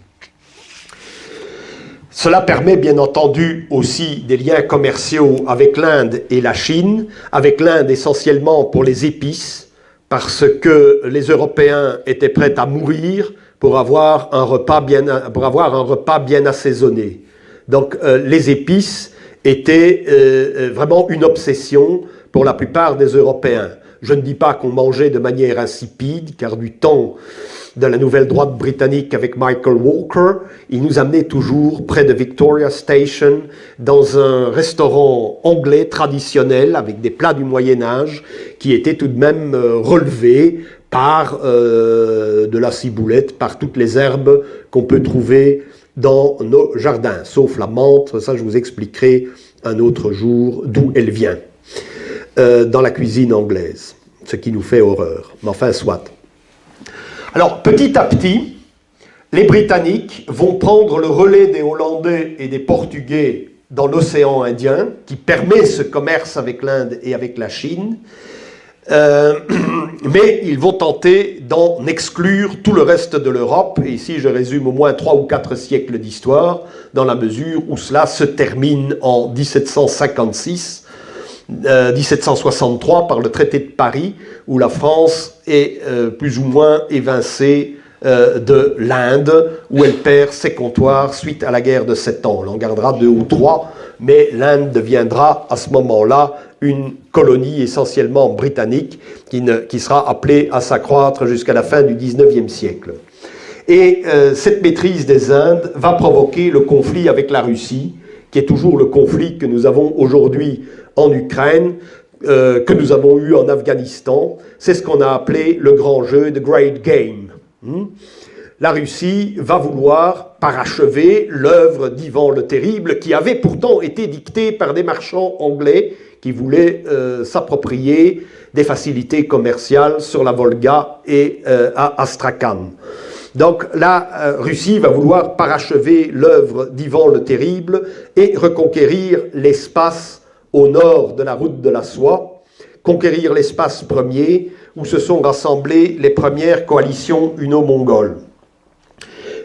Cela permet bien entendu aussi des liens commerciaux avec l'Inde et la Chine, avec l'Inde essentiellement pour les épices, parce que les Européens étaient prêts à mourir pour avoir un repas bien assaisonné. Donc les épices étaient vraiment une obsession pour la plupart des Européens. Je ne dis pas qu'on mangeait de manière insipide, car du temps de la nouvelle droite britannique avec Michael Walker, il nous amenait toujours près de Victoria Station dans un restaurant anglais traditionnel avec des plats du Moyen-Âge qui étaient tout de même relevés par de la ciboulette, par toutes les herbes qu'on peut trouver dans nos jardins, sauf la menthe, ça je vous expliquerai un autre jour d'où elle vient, dans la cuisine anglaise, ce qui nous fait horreur, mais enfin soit. Alors petit à petit, les Britanniques vont prendre le relais des Hollandais et des Portugais dans l'océan Indien, qui permet ce commerce avec l'Inde et avec la Chine, mais ils vont tenter d'en exclure tout le reste de l'Europe, et ici je résume au moins 3 ou 4 siècles d'histoire, dans la mesure où cela se termine en 1756, 1763 par le traité de Paris, où la France est plus ou moins évincée de l'Inde, où elle perd ses comptoirs suite à la guerre de 7 ans. On en gardera 2 ou 3, mais l'Inde deviendra à ce moment-là une colonie essentiellement britannique qui sera appelée à s'accroître jusqu'à la fin du 19e siècle. Et cette maîtrise des Indes va provoquer le conflit avec la Russie, qui est toujours le conflit que nous avons aujourd'hui en Ukraine, que nous avons eu en Afghanistan. C'est ce qu'on a appelé le grand jeu, the great game. La Russie va vouloir parachever l'œuvre d'Ivan le Terrible, qui avait pourtant été dictée par des marchands anglais qui voulaient s'approprier des facilités commerciales sur la Volga et à Astrakhan. Donc la Russie va vouloir parachever l'œuvre d'Ivan le Terrible et reconquérir l'espace au nord de la route de la soie, conquérir l'espace premier où se sont rassemblées les premières coalitions uno-mongoles.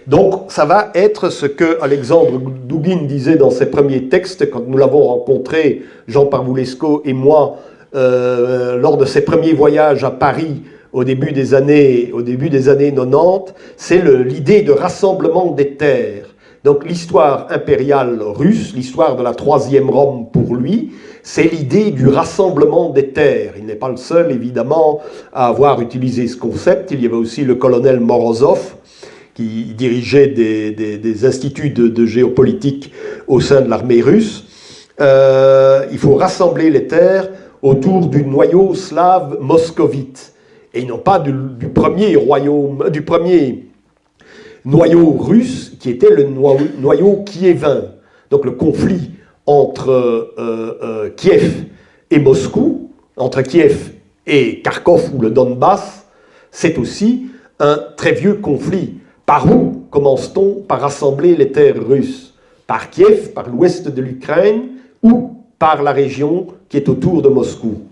Donc ça va être ce que Alexandre Douguin disait dans ses premiers textes quand nous l'avons rencontré, Jean Parvulesco et moi, lors de ses premiers voyages à Paris au début des années 90, c'est l'idée de rassemblement des terres. Donc l'histoire impériale russe, l'histoire de la troisième Rome pour lui, c'est l'idée du rassemblement des terres. Il n'est pas le seul, évidemment, à avoir utilisé ce concept. Il y avait aussi le colonel Morozov, qui dirigeait des instituts de géopolitique au sein de l'armée russe. Il faut rassembler les terres autour du noyau slave moscovite, et non pas du premier noyau russe, qui était le noyau kievin. Donc le conflit entre Kiev et Moscou, entre Kiev et Kharkov ou le Donbass, c'est aussi un très vieux conflit. Par où commence-t-on par rassembler les terres russes? Par Kiev, par l'ouest de l'Ukraine, ou par la région qui est autour de Moscou?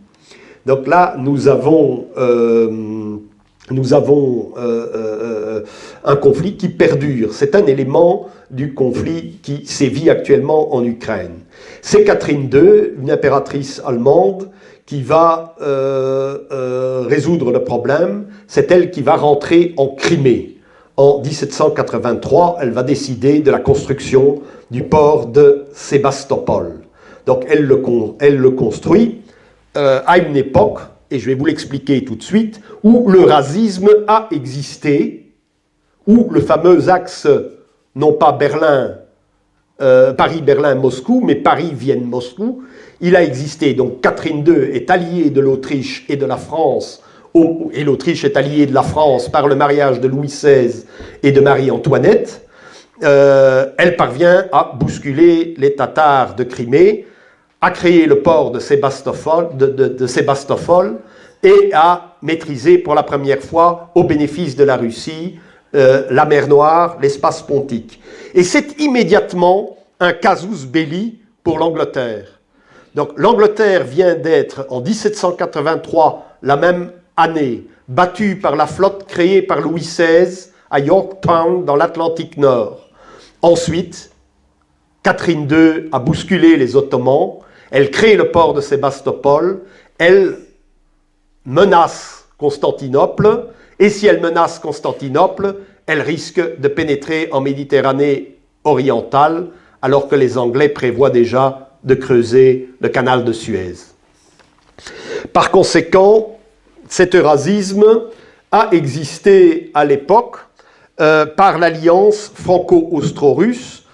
Donc là, nous avons un conflit qui perdure. C'est un élément du conflit qui sévit actuellement en Ukraine. C'est Catherine II, une impératrice allemande, qui va résoudre le problème. C'est elle qui va rentrer en Crimée. En 1783, elle va décider de la construction du port de Sébastopol. Donc elle le construit à une époque, et je vais vous l'expliquer tout de suite, où le racisme a existé, où le fameux axe, non pas Paris-Berlin-Moscou, mais Paris-Vienne-Moscou, il a existé. Donc Catherine II est alliée de l'Autriche et de la France, et l'Autriche est alliée de la France par le mariage de Louis XVI et de Marie-Antoinette. Elle parvient à bousculer les Tatars de Crimée, à créer le port de Sébastopol, et à maîtriser pour la première fois, au bénéfice de la Russie, la mer Noire, l'espace pontique. Et c'est immédiatement un casus belli pour l'Angleterre. Donc l'Angleterre vient d'être, en 1783, la même année, battue par la flotte créée par Louis XVI à Yorktown, dans l'Atlantique Nord. Ensuite, Catherine II a bousculé les Ottomans, elle crée le port de Sébastopol, elle menace Constantinople, et si elle menace Constantinople, elle risque de pénétrer en Méditerranée orientale, alors que les Anglais prévoient déjà de creuser le canal de Suez. Par conséquent, cet eurasisme a existé à l'époque par l'alliance franco-austro-russe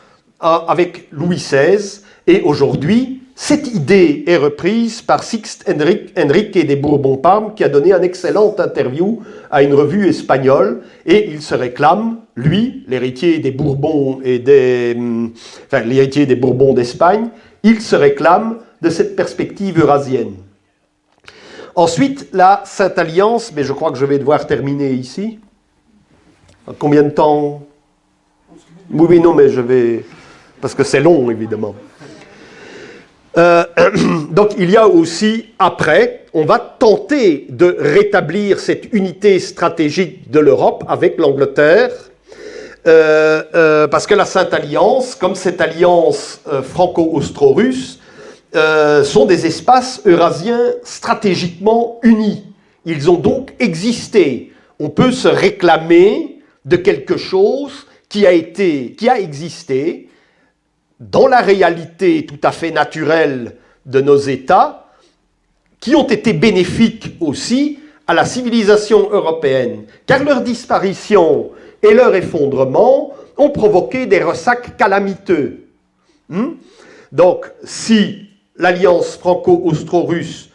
avec Louis XVI, et aujourd'hui, cette idée est reprise par Sixte Enrique des Bourbons-Parme, qui a donné une excellente interview à une revue espagnole, et il se réclame, lui, l'héritier des Bourbons et l'héritier des Bourbons d'Espagne, il se réclame de cette perspective eurasienne. Ensuite, la Sainte Alliance, mais je crois que je vais devoir terminer ici. Combien de temps? Oui, non, mais je vais... parce que c'est long, évidemment. Donc il y a aussi, après, on va tenter de rétablir cette unité stratégique de l'Europe avec l'Angleterre, parce que la Sainte Alliance, comme cette alliance franco-austro-russe, sont des espaces eurasiens stratégiquement unis. Ils ont donc existé. On peut se réclamer de quelque chose qui a existé, dans la réalité tout à fait naturelle de nos États, qui ont été bénéfiques aussi à la civilisation européenne, car leur disparition et leur effondrement ont provoqué des ressacs calamiteux. Donc, si l'alliance franco-austro-russe,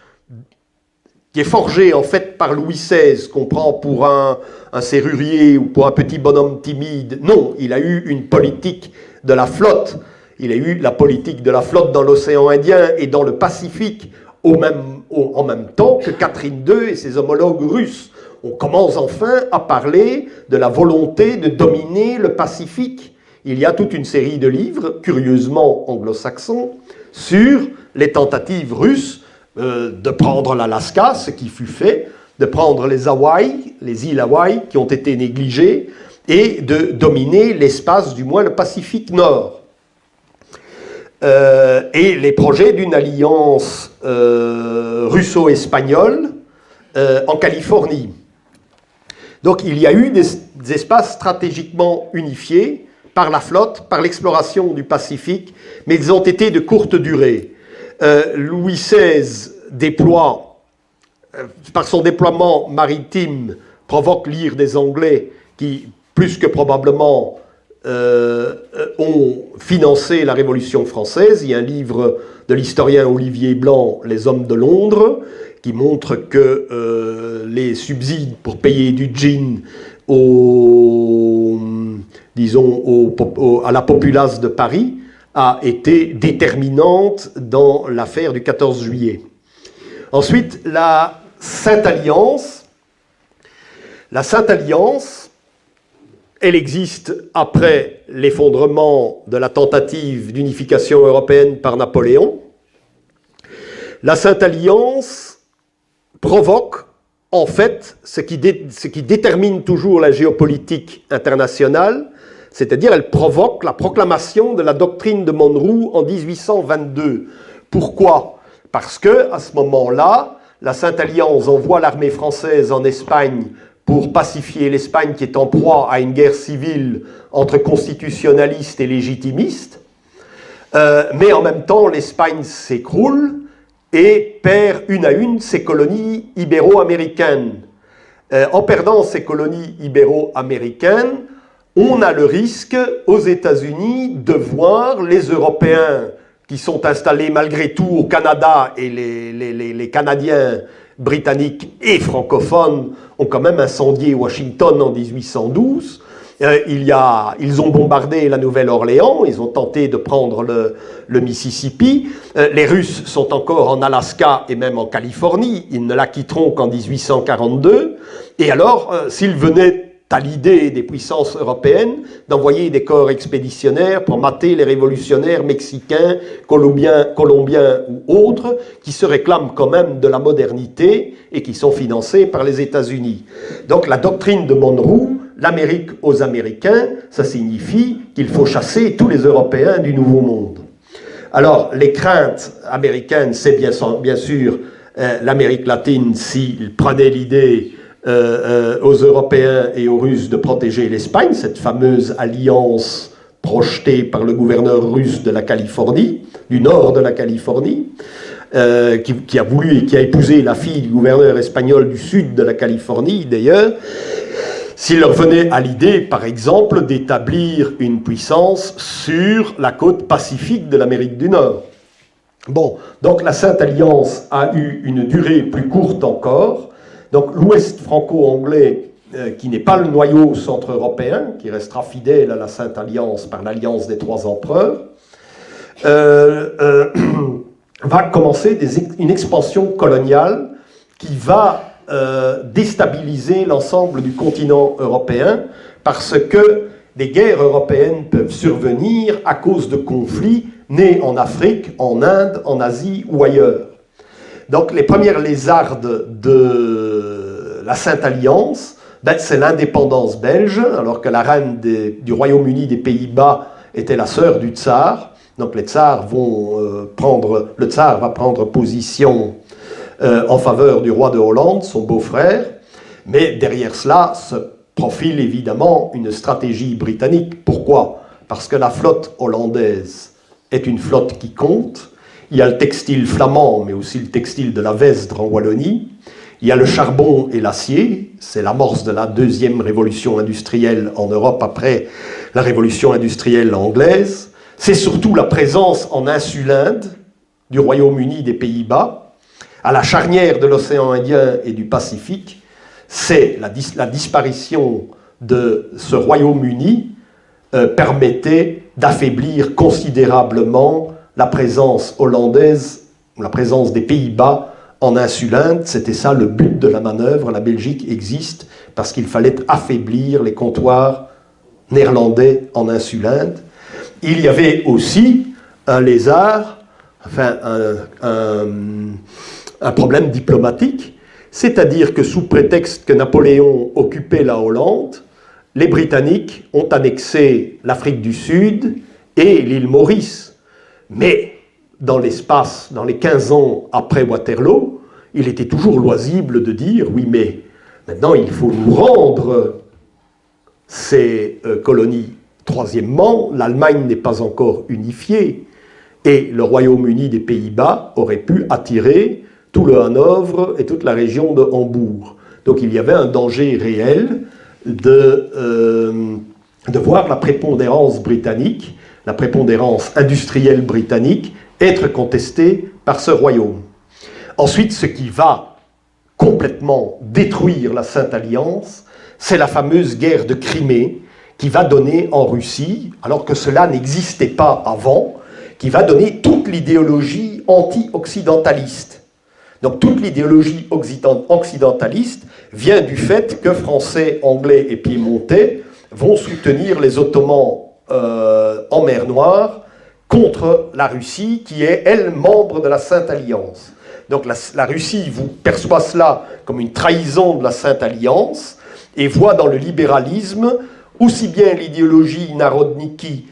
qui est forgée en fait par Louis XVI, qu'on prend pour un serrurier ou pour un petit bonhomme timide, non, il a eu une politique de la flotte. Il a eu la politique de la flotte dans l'océan Indien et dans le Pacifique en même temps que Catherine II et ses homologues russes. On commence enfin à parler de la volonté de dominer le Pacifique. Il y a toute une série de livres, curieusement anglo-saxons, sur les tentatives russes de prendre l'Alaska, ce qui fut fait, de prendre les Hawaï, les îles Hawaï qui ont été négligées, et de dominer l'espace, du moins le Pacifique Nord. Et les projets d'une alliance russo-espagnole en Californie. Donc il y a eu des espaces stratégiquement unifiés par la flotte, par l'exploration du Pacifique, mais ils ont été de courte durée. Louis XVI déploie, par son déploiement maritime, provoque l'ire des Anglais qui, plus que probablement, ont financé la Révolution française. Il y a un livre de l'historien Olivier Blanc, Les Hommes de Londres, qui montre que les subsides pour payer du gin à la populace de Paris a été déterminante dans l'affaire du 14 juillet. Ensuite, la Sainte Alliance. La Sainte Alliance, elle existe après l'effondrement de la tentative d'unification européenne par Napoléon. La Sainte Alliance provoque, en fait, ce qui détermine toujours la géopolitique internationale, c'est-à-dire elle provoque la proclamation de la doctrine de Monroe en 1822. Pourquoi? Parce que à ce moment-là, la Sainte Alliance envoie l'armée française en Espagne pour pacifier l'Espagne qui est en proie à une guerre civile entre constitutionnalistes et légitimistes. Mais en même temps, l'Espagne s'écroule et perd une à une ses colonies ibéro-américaines. En perdant ces colonies ibéro-américaines, on a le risque aux États-Unis de voir les Européens qui sont installés malgré tout au Canada, et les Canadiens britanniques et francophones ont quand même incendié Washington en 1812. Ils ont bombardé la Nouvelle-Orléans, ils ont tenté de prendre le Mississippi. Les Russes sont encore en Alaska et même en Californie, ils ne la quitteront qu'en 1842. Et alors, s'ils venaient à l'idée des puissances européennes d'envoyer des corps expéditionnaires pour mater les révolutionnaires mexicains, colombiens ou autres, qui se réclament quand même de la modernité et qui sont financés par les États-Unis. Donc la doctrine de Monroe, l'Amérique aux Américains, ça signifie qu'il faut chasser tous les Européens du Nouveau Monde. Alors, les craintes américaines, c'est bien sûr l'Amérique latine s'ils prenaient l'idée aux Européens et aux Russes de protéger l'Espagne, cette fameuse alliance projetée par le gouverneur russe de la Californie, du nord de la Californie, qui a voulu et qui a épousé la fille du gouverneur espagnol du sud de la Californie, d'ailleurs, s'il leur venait à l'idée, par exemple, d'établir une puissance sur la côte pacifique de l'Amérique du Nord. Bon, donc la Sainte Alliance a eu une durée plus courte encore. Donc l'Ouest franco-anglais, qui n'est pas le noyau centre-européen, qui restera fidèle à la Sainte Alliance par l'alliance des trois empereurs, va commencer une expansion coloniale qui va déstabiliser l'ensemble du continent européen parce que des guerres européennes peuvent survenir à cause de conflits nés en Afrique, en Inde, en Asie ou ailleurs. Donc les premières lézardes de la Sainte Alliance, ben, c'est l'indépendance belge, alors que la reine du Royaume-Uni des Pays-Bas était la sœur du tsar. Donc les tsars le tsar va prendre position en faveur du roi de Hollande, son beau-frère, mais derrière cela se profile évidemment une stratégie britannique. Pourquoi? Parce que la flotte hollandaise est une flotte qui compte. Il y a le textile flamand, mais aussi le textile de la Vesdre en Wallonie. Il y a le charbon et l'acier, c'est l'amorce de la deuxième révolution industrielle en Europe après la révolution industrielle anglaise. C'est surtout la présence en Insulinde du Royaume-Uni des Pays-Bas, à la charnière de l'océan Indien et du Pacifique. C'est la disparition de ce Royaume-Uni permettait d'affaiblir considérablement la présence hollandaise, la présence des Pays-Bas en Insulinde. C'était ça le but de la manœuvre. La Belgique existe parce qu'il fallait affaiblir les comptoirs néerlandais en Insulinde. Il y avait aussi un lézard, enfin un problème diplomatique, c'est-à-dire que sous prétexte que Napoléon occupait la Hollande, les Britanniques ont annexé l'Afrique du Sud et l'île Maurice. Mais dans l'espace, dans les 15 ans après Waterloo, il était toujours loisible de dire « oui, mais maintenant il faut nous rendre ces colonies ». Troisièmement, l'Allemagne n'est pas encore unifiée et le Royaume-Uni des Pays-Bas aurait pu attirer tout le Hanovre et toute la région de Hambourg. Donc il y avait un danger réel de voir la prépondérance britannique, la prépondérance industrielle britannique, être contestée par ce royaume. Ensuite, ce qui va complètement détruire la Sainte Alliance, c'est la fameuse guerre de Crimée, qui va donner en Russie, alors que cela n'existait pas avant, qui va donner toute l'idéologie anti-occidentaliste. Donc toute l'idéologie occidentaliste vient du fait que Français, Anglais et Piémontais vont soutenir les Ottomans en mer Noire contre la Russie, qui est, elle, membre de la Sainte Alliance. Donc la Russie vous perçoit cela comme une trahison de la Sainte Alliance et voit dans le libéralisme aussi bien l'idéologie narodniki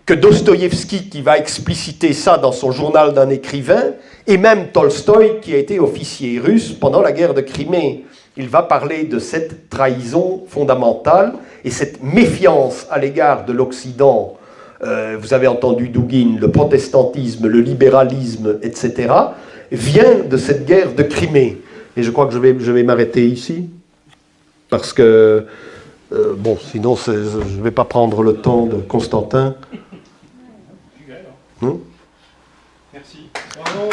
que Dostoïevski qui va expliciter ça dans son journal d'un écrivain, et même Tolstoï qui a été officier russe pendant la guerre de Crimée. Il va parler de cette trahison fondamentale et cette méfiance à l'égard de l'Occident. Vous avez entendu Douguin, le protestantisme, le libéralisme, etc., vient de cette guerre de Crimée. Et je crois que je vais m'arrêter ici, parce que bon, sinon je ne vais pas prendre le temps de Constantin. Merci. Bravo.